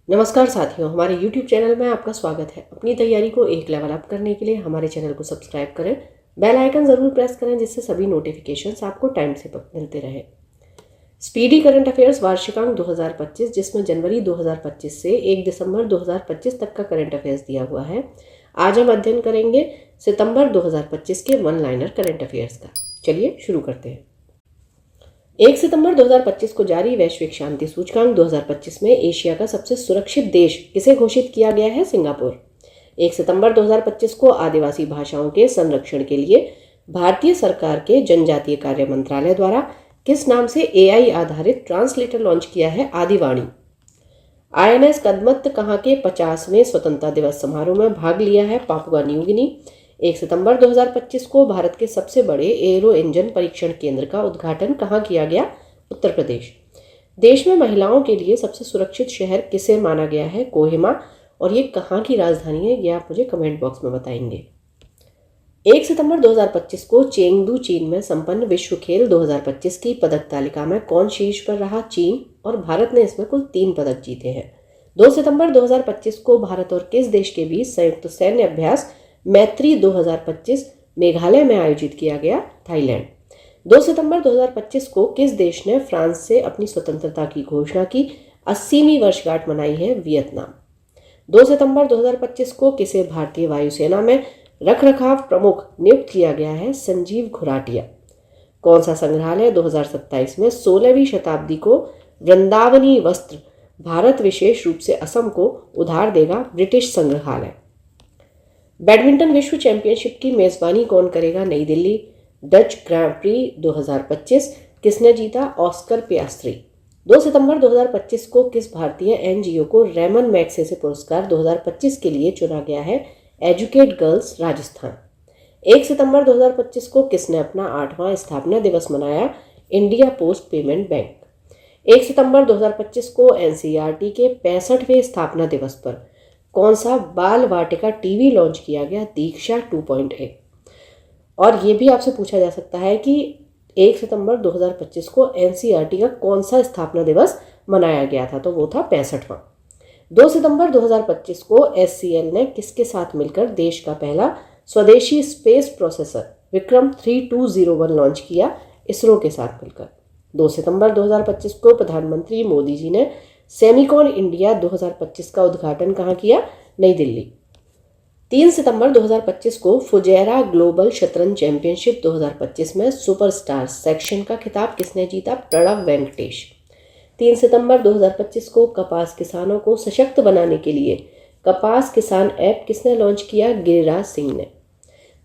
नमस्कार साथियों, हमारे YouTube चैनल में आपका स्वागत है। अपनी तैयारी को एक लेवल अप करने के लिए हमारे चैनल को सब्सक्राइब करें, बेल आइकन ज़रूर प्रेस करें जिससे सभी नोटिफिकेशंस आपको टाइम से मिलते रहे। स्पीडी करंट अफेयर्स वार्षिकांक 2025, जिसमें जनवरी 2025 से 1 दिसंबर 2025 तक का करंट अफेयर्स दिया हुआ है। आज हम अध्ययन करेंगे सितंबर 2025 के वन लाइनर करंट अफेयर्स का। चलिए शुरू करते हैं। 1 सितंबर 2025 को जारी वैश्विक शांति सूचकांक 2025 में एशिया का सबसे सुरक्षित देश किसे घोषित किया गया है? सिंगापुर। 1 सितंबर 2025 को आदिवासी भाषाओं के संरक्षण के लिए भारतीय सरकार के जनजातीय कार्य मंत्रालय द्वारा किस नाम से AI आधारित ट्रांसलेटर लॉन्च किया है? आदिवाणी। INS कदमत कहाँ के 50वें स्वतंत्रता दिवस समारोह में भाग लिया है? Papua New Guinea. 1 सितंबर 2025 को भारत के सबसे बड़े एयरो इंजन परीक्षण केंद्र का उद्घाटन कहाँ किया गया? उत्तर प्रदेश। देश में महिलाओं के लिए सबसे सुरक्षित शहर किसे माना गया है? कोहिमा। और ये कहाँ की राजधानी है, ये आप मुझे कमेंट बॉक्स में बताएंगे। 1 सितंबर 2025 को चेंगडू, चीन में संपन्न विश्व खेल 2025 की पदक तालिका में कौन शीर्ष पर रहा? चीन। और भारत ने इसमें कुल 3 पदक जीते हैं। 2 सितंबर 2025 को भारत और किस देश के बीच संयुक्त सैन्य अभ्यास मैत्री 2025 मेघालय में आयोजित किया गया? थाईलैंड। 2 सितंबर 2025 को किस देश ने फ्रांस से अपनी स्वतंत्रता की घोषणा की 80वीं वर्षगांठ मनाई है? वियतनाम। 2 सितंबर 2025 को किसे भारतीय वायुसेना में रखरखाव प्रमुख नियुक्त किया गया है? संजीव घुराटिया। कौन सा संग्रहालय 2027 में 16वीं शताब्दी को वृंदावनी वस्त्र भारत विशेष रूप से असम को उधार देगा? ब्रिटिश संग्रहालय। बैडमिंटन विश्व चैंपियनशिप की मेजबानी कौन करेगा? नई दिल्ली। डच ग्रां प्री 2025 किसने जीता? Oscar Piastri. 2 सितंबर 2025 को किस भारतीय NGO को रेमन मैग्सेसे पुरस्कार 2025 के लिए चुना गया है? Educate girls, Rajasthan. 1 सितंबर 2025 को किसने अपना 8वां स्थापना दिवस मनाया? India post payment bank. 1 सितंबर 2025 को NCERT के 65वें स्थापना दिवस पर कौन सा बाल वाटिका टीवी लॉन्च किया गया? दीक्षा 2.8। और ये भी आपसे पूछा जा सकता है कि 1 सितंबर 2025 को NCERT का कौन सा स्थापना दिवस मनाया गया था? तो वो था 65वां। 2 सितंबर 2025 को SCL ने किसके साथ मिलकर देश का पहला स्वदेशी स्पेस प्रोसेसर विक्रम 3201 लॉन्च किया? इसरो के साथ मिलकर। 2 सितंबर 2025 को प्रधानमंत्री मोदी जी ने सेमिकॉन इंडिया 2025 का उद्घाटन कहाँ किया? नई दिल्ली। 3 सितंबर 2025 को फुजेरा ग्लोबल शतरंज चैंपियनशिप 2025 में सुपरस्टार सेक्शन का खिताब किसने जीता? प्रणव वेंकटेश। 3 सितंबर 2025 को कपास किसानों को सशक्त बनाने के लिए कपास किसान ऐप किसने लॉन्च किया? गिरिराज सिंह ने।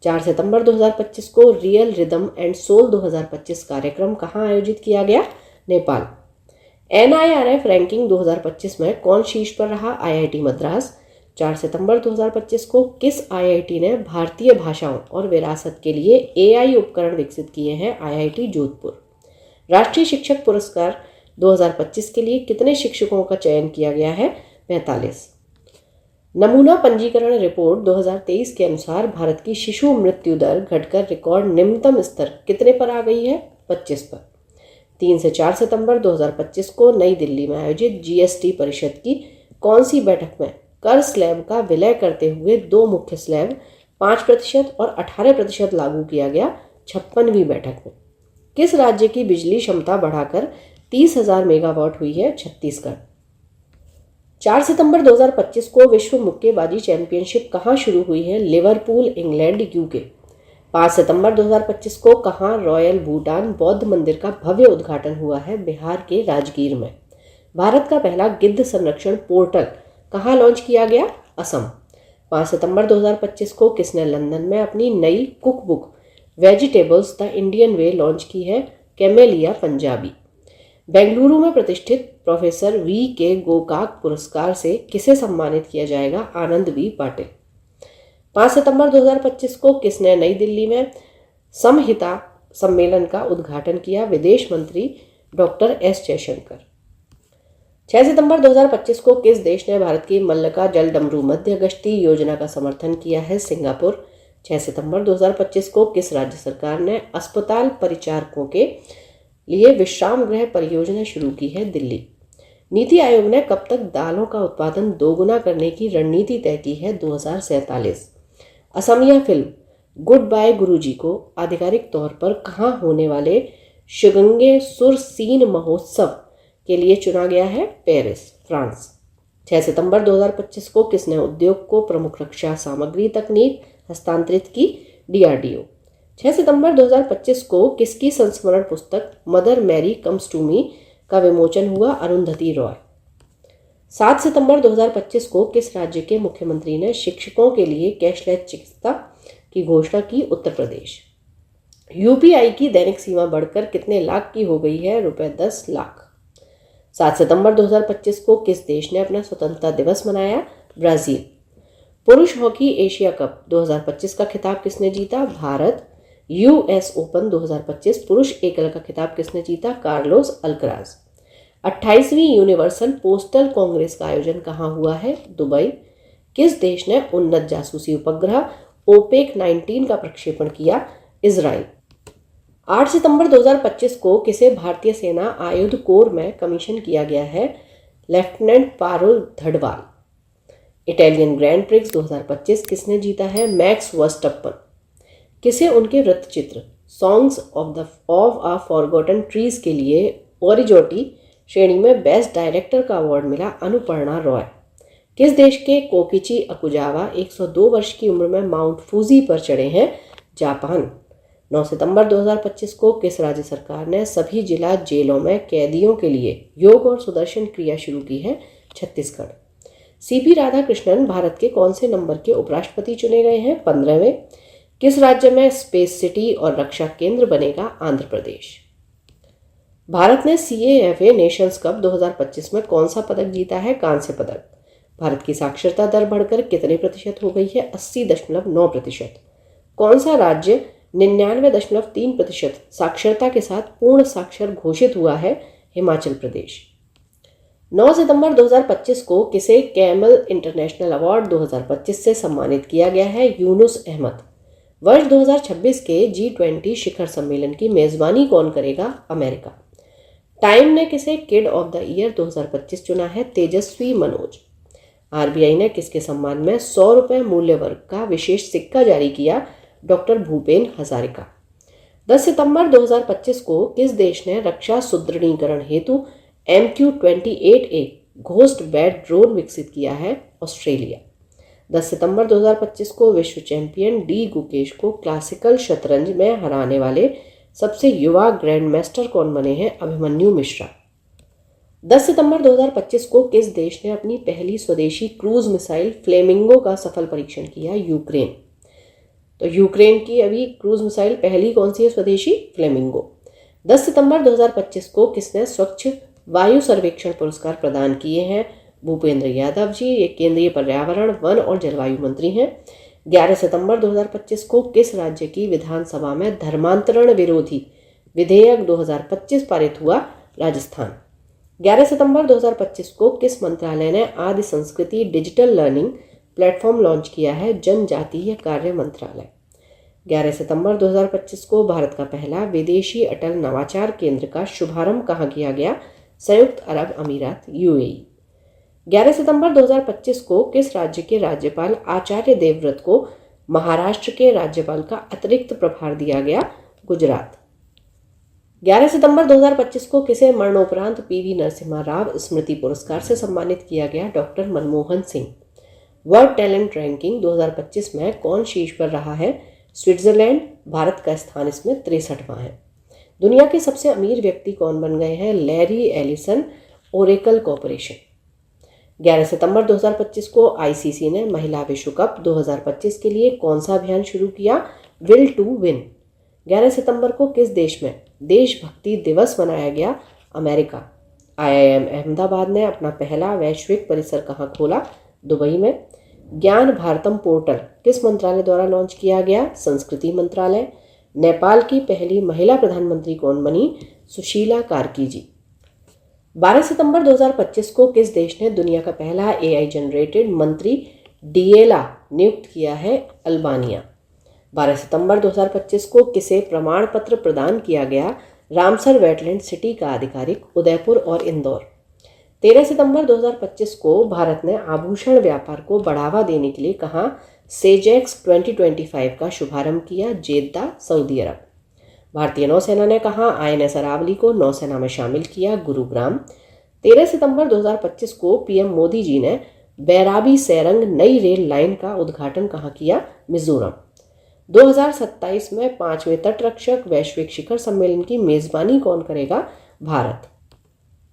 4 सितंबर 2025 को रियल रिदम एंड सोल 2025 कार्यक्रम कहाँ आयोजित किया गया? नेपाल। NIRF रैंकिंग 2025 में कौन शीर्ष पर रहा? IIT मद्रास। 4 सितंबर 2025 को किस IIT ने भारतीय भाषाओं और विरासत के लिए AI उपकरण विकसित किए हैं? IIT जोधपुर। राष्ट्रीय शिक्षक पुरस्कार 2025 के लिए कितने शिक्षकों का चयन किया गया है? 45। नमूना पंजीकरण रिपोर्ट 2023 के अनुसार भारत की शिशु मृत्यु दर घटकर रिकॉर्ड निम्नतम स्तर कितने पर आ गई है? 25 पर। 3 से 4 सितंबर 2025 को नई दिल्ली में आयोजित GST परिषद की कौन सी बैठक में कर स्लैब का विलय करते हुए 2 मुख्य स्लैब 5% और 18% लागू किया गया? 56वीं बैठक में। किस राज्य की बिजली क्षमता बढ़ाकर 30,000 मेगावाट हुई है? छत्तीसगढ़। 4 सितंबर 2025 को विश्व मुक्केबाजी चैंपियनशिप कहाँ शुरू हुई है? Liverpool, England, UK। 5 सितंबर 2025 को कहाँ रॉयल भूटान बौद्ध मंदिर का भव्य उद्घाटन हुआ है? बिहार के राजगीर में। भारत का पहला गिद्ध संरक्षण पोर्टल कहाँ लॉन्च किया गया? असम। 5 सितंबर 2025 को किसने लंदन में अपनी नई cook book vegetables the Indian way launch की है? कैमेलिया पंजाबी। बेंगलुरु में प्रतिष्ठित प्रोफेसर VK गोकाक पुरस्कार से किसे सम्मानित किया जाएगा? आनंद V पाटिल। 5 सितंबर 2025 को किसने नई दिल्ली में समहिता सम्मेलन का उद्घाटन किया? विदेश मंत्री डॉक्टर S जयशंकर। 6 सितंबर 2025 को किस देश ने भारत की मल्लिका जल डमरू मध्य गश्ती योजना का समर्थन किया है? सिंगापुर। 6 सितंबर 2025 को किस राज्य सरकार ने अस्पताल परिचारकों के लिए विश्राम गृह परियोजना शुरू की है? दिल्ली। नीति आयोग ने कब तक दालों का उत्पादन दोगुना करने की रणनीति तय की है? 2047। असमिया फिल्म गुड बाय गुरुजी को आधिकारिक तौर पर कहाँ होने वाले शिगंगे सुरसीन महोत्सव के लिए चुना गया है? Paris, France. 6 सितंबर 2025 को किसने उद्योग को प्रमुख रक्षा सामग्री तकनीक हस्तांतरित की? DRDO। 6 सितंबर 2025 को किसकी संस्मरण पुस्तक Mother Mary comes to me का विमोचन हुआ? अरुंधति रॉय। 7 सितंबर 2025 को किस राज्य के मुख्यमंत्री ने शिक्षकों के लिए कैशलेस चिकित्सा की घोषणा की? उत्तर प्रदेश। UPI की दैनिक सीमा बढ़कर कितने लाख की हो गई है? रुपए 10 लाख। 7 सितंबर 2025 को किस देश ने अपना स्वतंत्रता दिवस मनाया? ब्राजील। पुरुष हॉकी एशिया कप 2025 का खिताब किसने जीता? भारत। US ओपन 2025 पुरुष एकल का खिताब किसने जीता? Carlos Alcaraz. 28वीं यूनिवर्सल पोस्टल कांग्रेस का आयोजन कहाँ हुआ है? दुबई। किस देश ने उन्नत जासूसी उपग्रह ओपेक 19 का प्रक्षेपण किया? इजराइल। 8 सितंबर 2025 को किसे भारतीय सेना आयुध कोर में कमीशन किया गया है? Lieutenant Parul Dhadwal. Italian grand prix 2025 किसने जीता है? Max Verstappen. किसे उनके वृत्तचित्र songs of a forgotten trees के लिए ओरिजोटी श्रेणी में बेस्ट डायरेक्टर का अवार्ड मिला? अनुपर्णा रॉय। किस देश के कोकिची अकुजावा 102 वर्ष की उम्र में माउंट फूजी पर चढ़े हैं? जापान। 9 सितंबर 2025 को किस राज्य सरकार ने सभी जिला जेलों में कैदियों के लिए योग और सुदर्शन क्रिया शुरू की है? छत्तीसगढ़। CP राधाकृष्णन भारत के कौन से नंबर के उपराष्ट्रपति चुने गए हैं? 15वें। किस राज्य में स्पेस सिटी और रक्षा केंद्र बनेगा? आंध्र प्रदेश। भारत ने CAFA नेशंस कप 2025 में कौन सा पदक जीता है? कांस्य पदक। भारत की साक्षरता दर बढ़कर कितने प्रतिशत हो गई है? 80.9%। कौन सा राज्य 99.3% साक्षरता के साथ पूर्ण साक्षर घोषित हुआ है? हिमाचल प्रदेश। 9 सितंबर 2025 को किसे कैमल इंटरनेशनल अवार्ड 2025 से सम्मानित किया गया है? यूनुस अहमद। वर्ष 2026 के G20 शिखर सम्मेलन की मेजबानी कौन करेगा? अमेरिका। टाइम ने किसे किड ऑफ द ईयर 2025 चुना है? तेजस्वी मनोज। RBI ने किसके सम्मान में 100 रुपये मूल्य वर्ग का विशेष सिक्का जारी किया? डॉक्टर भूपेन हजारिका। 10 सितंबर 2025 को किस देश ने रक्षा सुदृढ़ीकरण हेतु MQ-28A घोस्ट बैट ड्रोन विकसित किया है? ऑस्ट्रेलिया। 10 सितंबर 2025 को विश्व चैंपियन डी गुकेश को क्लासिकल शतरंज में हराने वाले सबसे युवा ग्रैंड मास्टर कौन बने हैं? अभिमन्यु मिश्रा। 10 सितंबर 2025 को किस देश ने अपनी पहली स्वदेशी क्रूज मिसाइल फ्लेमिंगो का सफल परीक्षण किया? यूक्रेन। तो यूक्रेन की अभी क्रूज मिसाइल पहली कौन सी है स्वदेशी? फ्लेमिंगो। 10 सितंबर 2025 को किसने स्वच्छ वायु सर्वेक्षण पुरस्कार प्रदान किए हैं? भूपेंद्र यादव जी। ये केंद्रीय पर्यावरण वन और जलवायु मंत्री हैं। 11 सितंबर 2025 को किस राज्य की विधानसभा में धर्मांतरण विरोधी विधेयक 2025 पारित हुआ? राजस्थान। 11 सितंबर 2025 को किस मंत्रालय ने आदि संस्कृति डिजिटल लर्निंग प्लेटफॉर्म लॉन्च किया है? जनजातीय कार्य मंत्रालय। 11 सितंबर 2025 को भारत का पहला विदेशी अटल नवाचार केंद्र का शुभारंभ कहाँ किया गया? संयुक्त अरब अमीरात UAE। 11 सितंबर 2025 को किस राज्य के राज्यपाल आचार्य देवव्रत को महाराष्ट्र के राज्यपाल का अतिरिक्त प्रभार दिया गया? गुजरात। 11 सितंबर 2025 को किसे मरणोपरांत PV नरसिम्हा राव स्मृति पुरस्कार से सम्मानित किया गया? Doctor Manmohan Singh. World talent ranking 2025 में कौन शीर्ष पर रहा है? स्विट्जरलैंड। भारत का स्थान इसमें 63वां है। दुनिया के सबसे अमीर व्यक्ति कौन बन गए हैं? Larry Ellison, Oracle corporation. 11 सितंबर 2025 को ICC ने महिला विश्व कप 2025 के लिए कौन सा अभियान शुरू किया? Will to win. 11 सितंबर को किस देश में देशभक्ति दिवस मनाया गया? अमेरिका। IIM अहमदाबाद ने अपना पहला वैश्विक परिसर कहाँ खोला? दुबई में। ज्ञान भारतम पोर्टल किस मंत्रालय द्वारा लॉन्च किया गया? संस्कृति मंत्रालय। नेपाल की पहली महिला प्रधानमंत्री कौन बनी? सुशीला कार्की जी। 12 सितंबर 2025 को किस देश ने दुनिया का पहला AI जनरेटेड मंत्री डिएला नियुक्त किया है? अल्बानिया। 12 सितंबर 2025 को किसे प्रमाण पत्र प्रदान किया गया? रामसर वेटलैंड सिटी का आधिकारिक उदयपुर और इंदौर। 13 सितंबर 2025 को भारत ने आभूषण व्यापार को बढ़ावा देने के लिए कहाँ सेजेक्स 2025 का शुभारंभ किया? जेद्दा, सऊदी अरब। भारतीय नौसेना ने कहा INS अरावली को नौसेना में शामिल किया? गुरुग्राम। 13 सितंबर 2025 को पीएम मोदी जी ने बैराबी सेरंग नई रेल लाइन का उद्घाटन कहाँ किया? मिजोरम। 2027 में 5वें तटरक्षक वैश्विक शिखर सम्मेलन की मेजबानी कौन करेगा? भारत।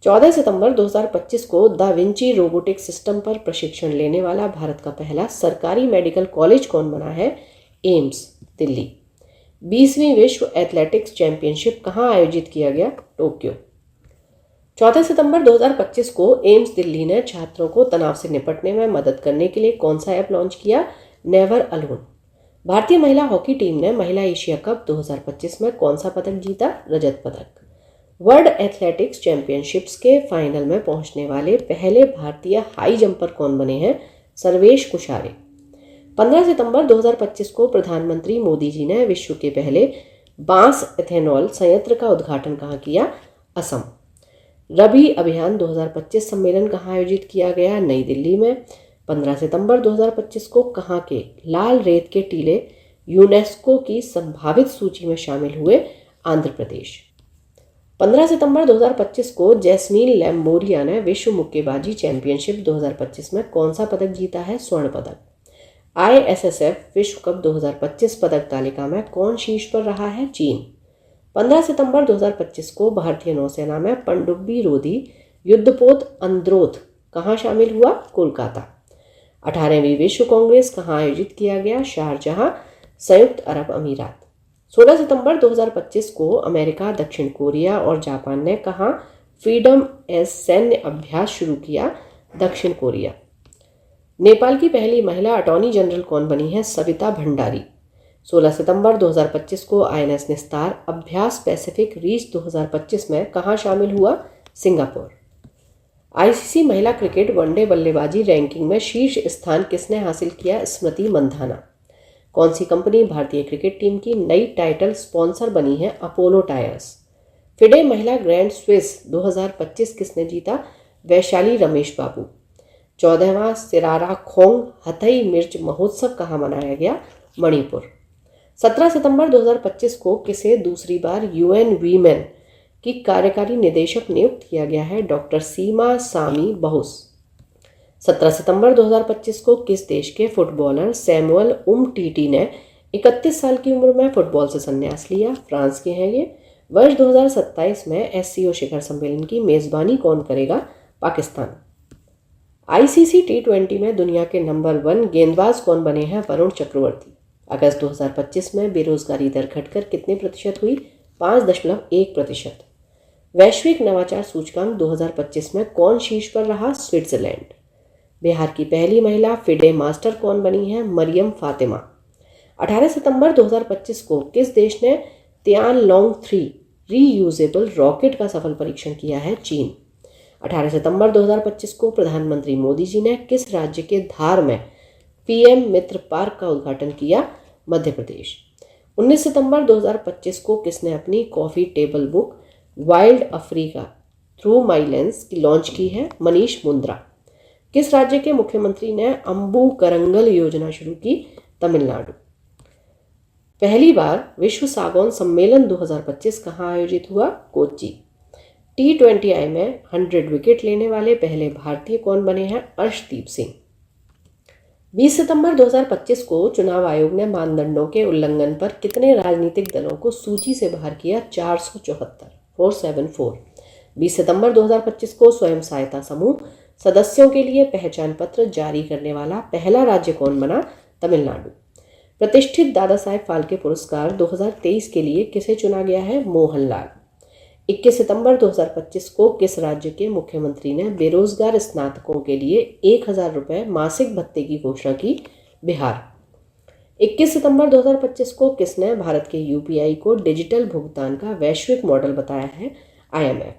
14 सितंबर 2025 को दा विंची रोबोटिक सिस्टम पर प्रशिक्षण लेने वाला भारत का पहला सरकारी मेडिकल कॉलेज कौन बना है? एम्स, दिल्ली। 20वीं विश्व एथलेटिक्स चैंपियनशिप कहाँ आयोजित किया गया? टोक्यो। 14 सितंबर 2025 को एम्स दिल्ली ने छात्रों को तनाव से निपटने में मदद करने के लिए कौन सा ऐप लॉन्च किया? Never alone. भारतीय महिला हॉकी टीम ने महिला एशिया कप 2025 में कौन सा पदक जीता? रजत पदक। वर्ल्ड एथलेटिक्स चैंपियनशिप्स के फाइनल में पहुंचने वाले पहले भारतीय हाई जंपर कौन बने हैं? सर्वेश कुशारे। 15 सितंबर 2025 को प्रधानमंत्री मोदी जी ने विश्व के पहले बांस एथेनॉल संयंत्र का उद्घाटन कहाँ किया? असम। रबी अभियान 2025 सम्मेलन कहाँ आयोजित किया गया? नई दिल्ली में। 15 सितंबर 2025 को कहाँ के लाल रेत के टीले यूनेस्को की संभावित सूची में शामिल हुए? आंध्र प्रदेश। 15 सितंबर 2025 को जैस्मीन लैम्बोरिया ने विश्व मुक्केबाजी चैंपियनशिप 2025 में कौन सा पदक जीता है? स्वर्ण पदक। ISSF विश्व कप 2025 पदक तालिका में कौन शीर्ष पर रहा है? चीन। 15 सितंबर 2025 को भारतीय नौसेना में पनडुब्बी रोधी युद्धपोत अंद्रोथ कहाँ शामिल हुआ? कोलकाता। 18वीं विश्व कांग्रेस कहाँ आयोजित किया गया? शारजहां, संयुक्त अरब अमीरात। 16 सितंबर 2025 को अमेरिका, दक्षिण कोरिया और जापान ने कहाँ फ्रीडम एज सैन्य अभ्यास शुरू किया? दक्षिण कोरिया। नेपाल की पहली महिला अटॉर्नी जनरल कौन बनी है? सविता भंडारी। 16 सितंबर 2025 को INS निस्तार अभ्यास पैसिफिक रीच 2025 में कहाँ शामिल हुआ? सिंगापुर। ICC महिला क्रिकेट वनडे बल्लेबाजी रैंकिंग में शीर्ष स्थान किसने हासिल किया? स्मृति मंधाना। कौन सी कंपनी भारतीय क्रिकेट टीम की नई टाइटल स्पॉन्सर बनी है? Apollo tyres. फिडे महिला ग्रैंड स्विस 2025 किसने जीता? वैशाली रमेश बाबू। 14वां सिरारा खोंग हथई मिर्च महोत्सव कहाँ मनाया गया? मणिपुर। 17 सितंबर 2025 को किसे दूसरी बार UN वीमेन की कार्यकारी निदेशक नियुक्त किया गया है? डॉक्टर सीमा सामी बहुस। 17 सितंबर 2025 को किस देश के फुटबॉलर सैमुअल उमटीटी ने 31 साल की उम्र में फुटबॉल से संन्यास लिया? फ्रांस के हैं ये। वर्ष 2027 में SCO शिखर सम्मेलन की मेजबानी कौन करेगा? पाकिस्तान। ICC T20 में दुनिया के नंबर 1 गेंदबाज कौन बने हैं? वरुण चक्रवर्ती। अगस्त 2025 में बेरोजगारी दर घटकर कितने प्रतिशत हुई? 5.1%। वैश्विक नवाचार सूचकांक 2025 में कौन शीर्ष पर रहा? स्विट्जरलैंड। बिहार की पहली महिला फिडे मास्टर कौन बनी है? मरियम फातिमा। 18 सितंबर 2025 को किस देश ने तियानलोंग 3 रीयूजेबल रॉकेट का सफल परीक्षण किया है? चीन। 18 सितंबर 2025 को प्रधानमंत्री मोदी जी ने किस राज्य के धार में PM मित्र पार्क का उद्घाटन किया? मध्य प्रदेश। 19 सितंबर 2025 को किसने अपनी coffee table book wild Africa through my lens की लॉन्च की है? मनीष मुंद्रा। किस राज्य के मुख्यमंत्री ने अम्बू करंगल योजना शुरू की? तमिलनाडु। पहली बार विश्व सागौन सम्मेलन 2025 कहाँ आयोजित हुआ? कोच्चि। T20I में 100 विकेट लेने वाले पहले भारतीय कौन बने हैं? अर्शदीप सिंह। 20 सितंबर 2025 को चुनाव आयोग ने मानदंडों के उल्लंघन पर कितने राजनीतिक दलों को सूची से बाहर किया? 474। 20 सितंबर 2025 को स्वयं सहायता समूह सदस्यों के लिए पहचान पत्र जारी करने वाला पहला राज्य कौन बना? तमिलनाडु। प्रतिष्ठित दादा साहेब फाल्के पुरस्कार 2023 के लिए किसे चुना गया है? मोहनलाल। 21 सितंबर 2025 को किस राज्य के मुख्यमंत्री ने बेरोजगार स्नातकों के लिए 1000 रुपये मासिक भत्ते की घोषणा की? बिहार। 21 सितंबर 2025 को किसने भारत के UPI को डिजिटल भुगतान का वैश्विक मॉडल बताया है? IMF।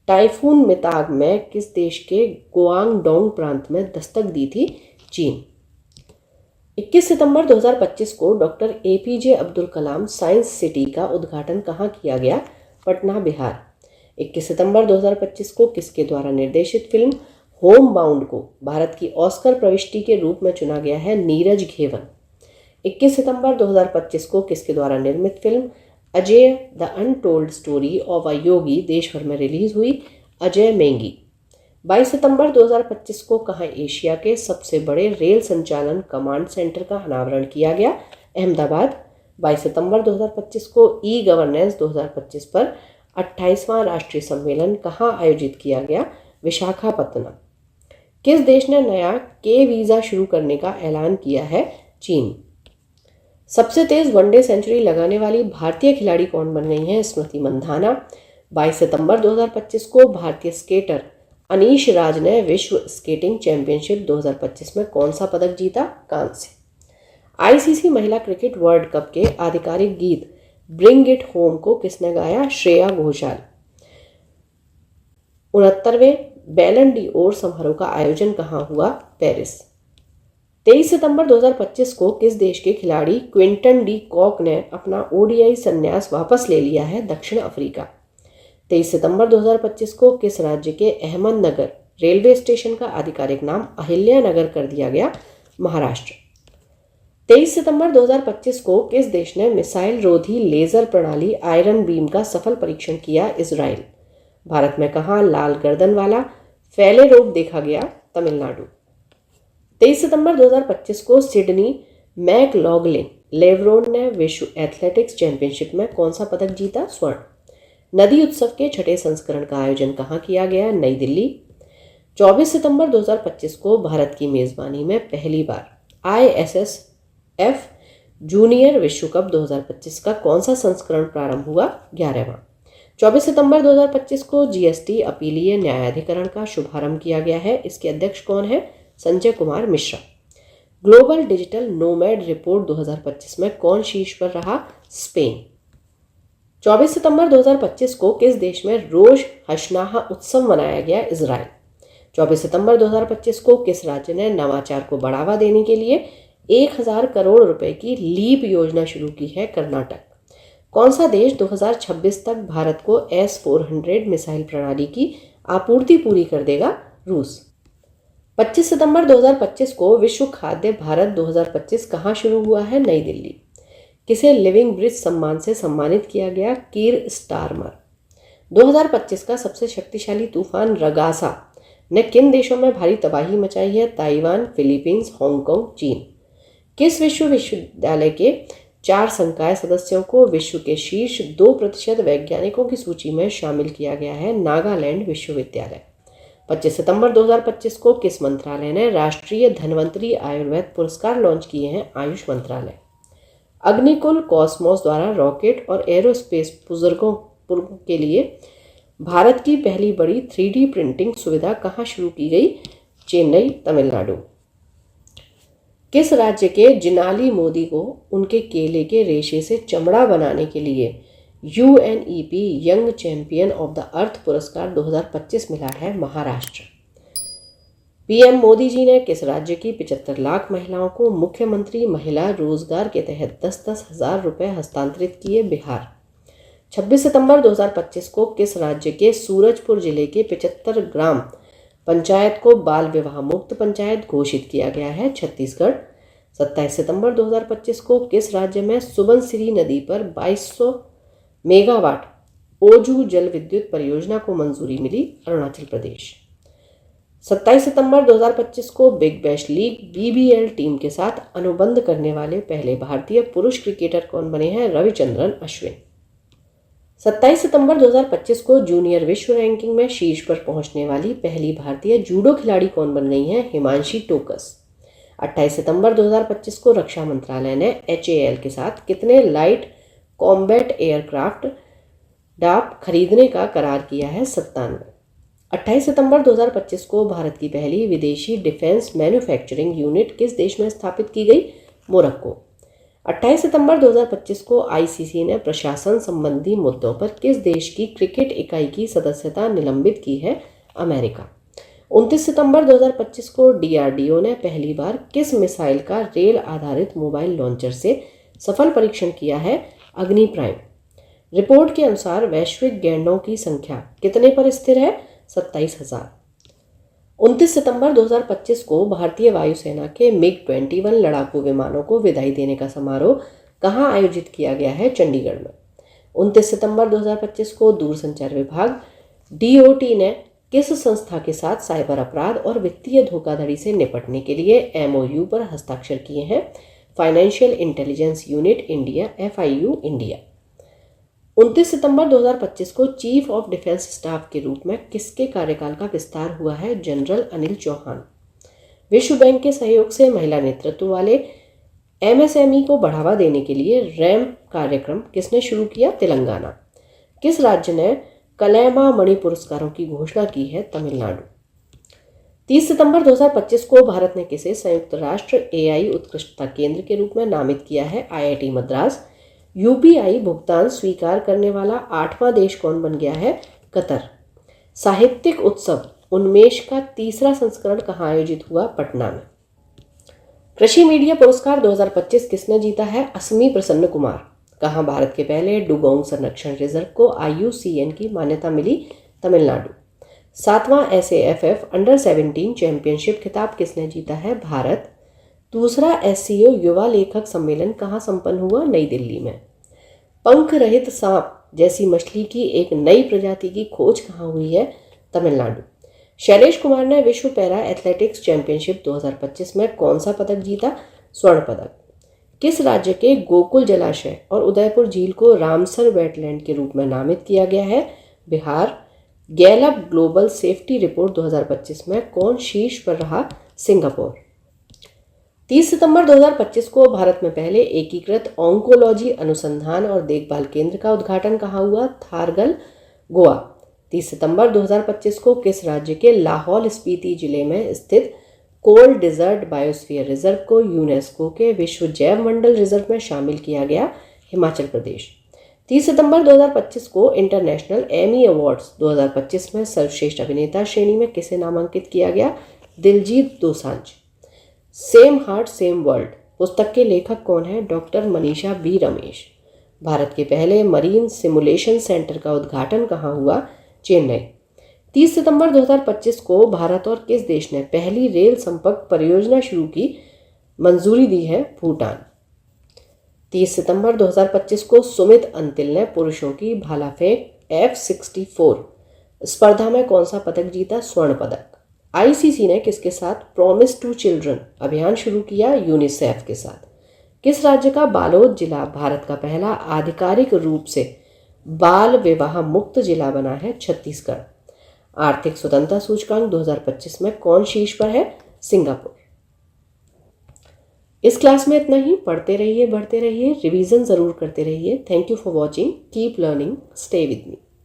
टाइफून मिताग में किस देश के गुआंगडोंग प्रांत में दस्तक दी थी? चीन। 21 सितंबर 2025 को doctor APJ Abdul Kalam science city का उद्घाटन कहाँ किया गया? पटना, बिहार। 21 सितंबर 2025 को किसके द्वारा निर्देशित फिल्म होम बाउंड को भारत की ऑस्कर प्रविष्टि के रूप में चुना गया है? नीरज घेवन। 21 सितंबर 2025 को किसके द्वारा निर्मित film Ajay the untold story of a Yogi देश भर में रिलीज हुई? अजय मेंगी। 22 सितंबर 2025 को कहाँ एशिया के सबसे बड़े रेल संचालन कमांड सेंटर का अनावरण किया गया? अहमदाबाद। 22 सितंबर 2025 को ई गवर्नेंस 2025 पर 28वां राष्ट्रीय सम्मेलन कहाँ आयोजित किया गया? विशाखापत्तनम। किस देश ने नया के वीज़ा शुरू करने का ऐलान किया है? चीन। सबसे तेज वनडे सेंचुरी लगाने वाली भारतीय खिलाड़ी कौन बन गई हैं? स्मृति मंधाना। 22 सितंबर 2025 को भारतीय स्केटर अनीश राज ने विश्व स्केटिंग चैंपियनशिप 2025 में कौन सा पदक जीता? कांस्य। आईसीसी महिला क्रिकेट वर्ल्ड कप के आधिकारिक गीत ब्रिंग इट होम को किसने गाया? श्रेया घोषाल। 69वें बैलन डी ओर समारोह का आयोजन कहाँ हुआ? पेरिस। 23 सितंबर 2025 को किस देश के खिलाड़ी क्विंटन डी कॉक ने अपना ओडीआई संन्यास वापस ले लिया है? दक्षिण अफ्रीका। 23 सितंबर 2025 को किस राज्य के अहमदनगर रेलवे स्टेशन का आधिकारिक नाम अहिल्या नगर कर दिया गया? महाराष्ट्र। 23 सितंबर 2025 को किस देश ने मिसाइल रोधी लेजर प्रणाली आयरन बीम का सफल परीक्षण किया? इजराइल। भारत में कहाँ लाल गर्दन वाला फैले रोग देखा गया? तमिलनाडु। 23 सितंबर 2025 को सिडनी मैकलॉगलिन लेवरोन ने विश्व एथलेटिक्स चैंपियनशिप में कौन सा पदक जीता? स्वर्ण। नदी उत्सव के छठे संस्करण का आयोजन कहाँ किया गया? नई दिल्ली। 24 सितंबर 2025 को भारत की मेजबानी में पहली बार ISSF जूनियर विश्व कप 2025 का कौन सा संस्करण प्रारंभ हुआ? 11वां। 24 सितंबर 2025 को जीएसटी अपीलीय न्यायाधिकरण का शुभारंभ किया गया है। इसके अध्यक्ष कौन है? Sanjay Kumar Mishra. Global digital nomad report 2025 में कौन शीर्ष पर रहा? स्पेन। 24 सितंबर 2025 को किस देश में रोश हशनाह उत्सव मनाया गया? इजराइल। 24 सितंबर 2025 को किस राज्य ने नवाचार को बढ़ावा देने के लिए 1000 करोड़ रुपए की लीप योजना शुरू की है? कर्नाटक। कौन सा देश 2026 तक भारत को S-400 मिसाइल प्रणाली की आपूर्ति पूरी कर देगा? रूस। 25 सितंबर 2025 को विश्व खाद्य भारत 2025 कहाँ शुरू हुआ है? नई दिल्ली। किसे लिविंग ब्रिज सम्मान से सम्मानित किया गया? कीर स्टारमर। 2025 का सबसे शक्तिशाली तूफान रगासा ने किन देशों में भारी तबाही मचाई है? ताइवान, फिलीपींस, हांगकांग, चीन। किस विश्वविद्यालय के 4 संकाय सदस्यों को विश्व के शीर्ष 2% वैज्ञानिकों की सूची में शामिल किया गया है? नागालैंड विश्वविद्यालय। 25 सितंबर 2025 को किस मंत्रालय ने राष्ट्रीय धन्वंतरी आयुर्वेद पुरस्कार लॉन्च किए हैं? आयुष मंत्रालय। अग्निकुल कॉस्मोस द्वारा रॉकेट और एरोस्पेस बुजुर्गों के लिए भारत की पहली बड़ी 3D प्रिंटिंग सुविधा कहाँ शुरू की गई? चेन्नई, तमिलनाडु। किस राज्य के जिनाली मोदी को उनके केले के रेशे से चमड़ा बनाने के लिए UNEP young champion of the earth पुरस्कार 2025 मिला है? महाराष्ट्र। पीएम मोदी जी ने किस राज्य की 75 लाख महिलाओं को मुख्यमंत्री महिला रोजगार के तहत 10-10 हजार रुपये हस्तांतरित किए? बिहार। 26 सितंबर 2025 को किस राज्य के सूरजपुर जिले के 75 ग्राम पंचायत को बाल विवाह मुक्त पंचायत घोषित किया गया है? छत्तीसगढ़। 27 सितंबर 2025 को किस राज्य में सुबनसिरी नदी पर 2200 मेगावाट ओजू जल विद्युत परियोजना को मंजूरी मिली? अरुणाचल प्रदेश। 27 सितंबर 2025 को big bash league BBL team के साथ अनुबंध करने वाले पहले भारतीय पुरुष क्रिकेटर कौन बने हैं? रविचंद्रन अश्विन। 27 सितंबर 2025 को जूनियर विश्व रैंकिंग में शीर्ष पर पहुंचने वाली पहली भारतीय जूडो खिलाड़ी कौन बन गई हैं? हिमांशी टोकस। 28 सितंबर 2025 को रक्षा मंत्रालय ने HAL के साथ कितने लाइट कॉम्बैट एयरक्राफ्ट डाप खरीदने का करार किया है? 97। 28 सितंबर 2025 को भारत की पहली विदेशी डिफेंस मैन्युफैक्चरिंग यूनिट किस देश में स्थापित की गई? मोरक्को। 28 सितंबर 2025 को ICC ने प्रशासन संबंधी मुद्दों पर किस देश की क्रिकेट इकाई की सदस्यता निलंबित की है? अमेरिका। 29 सितंबर 2025 को DRDO ने पहली बार किस मिसाइल का रेल आधारित मोबाइल लॉन्चर से सफल परीक्षण किया है? अग्नि प्राइम। रिपोर्ट के अनुसार वैश्विक गैंडों की संख्या कितने पर स्थिर है? 27,000। 29 सितंबर 2025 को भारतीय वायुसेना के MiG-21 लड़ाकू विमानों को विदाई देने का समारोह कहाँ आयोजित किया गया है? चंडीगढ़ में। 29 सितंबर 2025 को दूरसंचार विभाग DOT ने किस संस्था के साथ साइबर अपराध और वित्तीय धोखाधड़ी से निपटने के लिए MOU पर हस्ताक्षर किए हैं? Financial intelligence unit India FIU India. 29 सितंबर 2025 को चीफ ऑफ डिफेंस स्टाफ के रूप में किसके कार्यकाल का विस्तार हुआ है? जनरल अनिल चौहान। विश्व बैंक के सहयोग से महिला नेतृत्व वाले MSME को बढ़ावा देने के लिए रैम्प कार्यक्रम किसने शुरू किया? तेलंगाना। किस राज्य ने कलैमा मणि पुरस्कारों की घोषणा की है? तमिलनाडु। 30 सितंबर 2025 को भारत ने किसे संयुक्त राष्ट्र AI उत्कृष्टता केंद्र के रूप में नामित किया है? IIT मद्रास। UPI भुगतान स्वीकार करने वाला 8वां देश कौन बन गया है? कतर। साहित्यिक उत्सव उन्मेष का तीसरा संस्करण कहाँ आयोजित हुआ? पटना में। कृषि मीडिया पुरस्कार 2025 किसने जीता है? असमी प्रसन्न कुमार। कहाँ भारत के पहले डुगोंग संरक्षण रिजर्व को IUCN की मान्यता मिली? तमिलनाडु। 7वां SAFF अंडर 17 चैंपियनशिप खिताब किसने जीता है? भारत। दूसरा SCO युवा लेखक सम्मेलन कहाँ संपन्न हुआ? नई दिल्ली में। पंख रहित सांप जैसी मछली की एक नई प्रजाति की खोज कहाँ हुई है? तमिलनाडु। शैलेश कुमार ने विश्व पैरा एथलेटिक्स चैंपियनशिप 2025 में कौन सा पदक जीता? स्वर्ण पदक। किस राज्य के गोकुल जलाशय और उदयपुर झील को रामसर वेटलैंड के रूप में नामित किया गया है? Bihar. Gallup global safety report 2025 में कौन शीर्ष पर रहा? सिंगापुर। 30 सितंबर 2025 को भारत में पहले एकीकृत ऑन्कोलॉजी अनुसंधान और देखभाल केंद्र का उद्घाटन कहाँ हुआ? थारगल, गोवा। 30 सितंबर 2025 को किस राज्य के लाहौल स्पीति जिले में स्थित कोल्ड डिजर्ट बायोस्फीयर रिजर्व को यूनेस्को के विश्व जैव मंडल रिजर्व में शामिल किया गया? हिमाचल प्रदेश। 30 सितंबर 2025 को इंटरनेशनल एमी अवार्ड्स 2025 में सर्वश्रेष्ठ अभिनेता श्रेणी में किसे नामांकित किया गया? Diljit Dosanjh. Same heart same world पुस्तक के लेखक कौन है? Doctor Manisha B Ramesh. भारत के पहले मरीन सिमुलेशन सेंटर का उद्घाटन कहाँ हुआ? चेन्नई। 30 सितंबर 2025 को भारत और किस देश ने पहली रेल संपर्क परियोजना शुरू की? मंजूरी दी है? भूटान। 30 सितंबर 2025 को सुमित अंतिल ने पुरुषों की भाला फेंक F64 स्पर्धा में कौन सा पदक जीता? स्वर्ण पदक। ICC ने किसके साथ प्रॉमिस टू चिल्ड्रन अभियान शुरू किया? यूनिसेफ के साथ। किस राज्य का बालोद जिला भारत का पहला आधिकारिक रूप से बाल विवाह मुक्त जिला बना है? छत्तीसगढ़। आर्थिक स्वतंत्रता सूचकांक 2025 में कौन शीर्ष पर है? सिंगापुर। इस क्लास में इतना ही। पढ़ते रहिए, बढ़ते रहिए, रिवीजन जरूर करते रहिए। Thank you for watching. Keep learning, stay with me.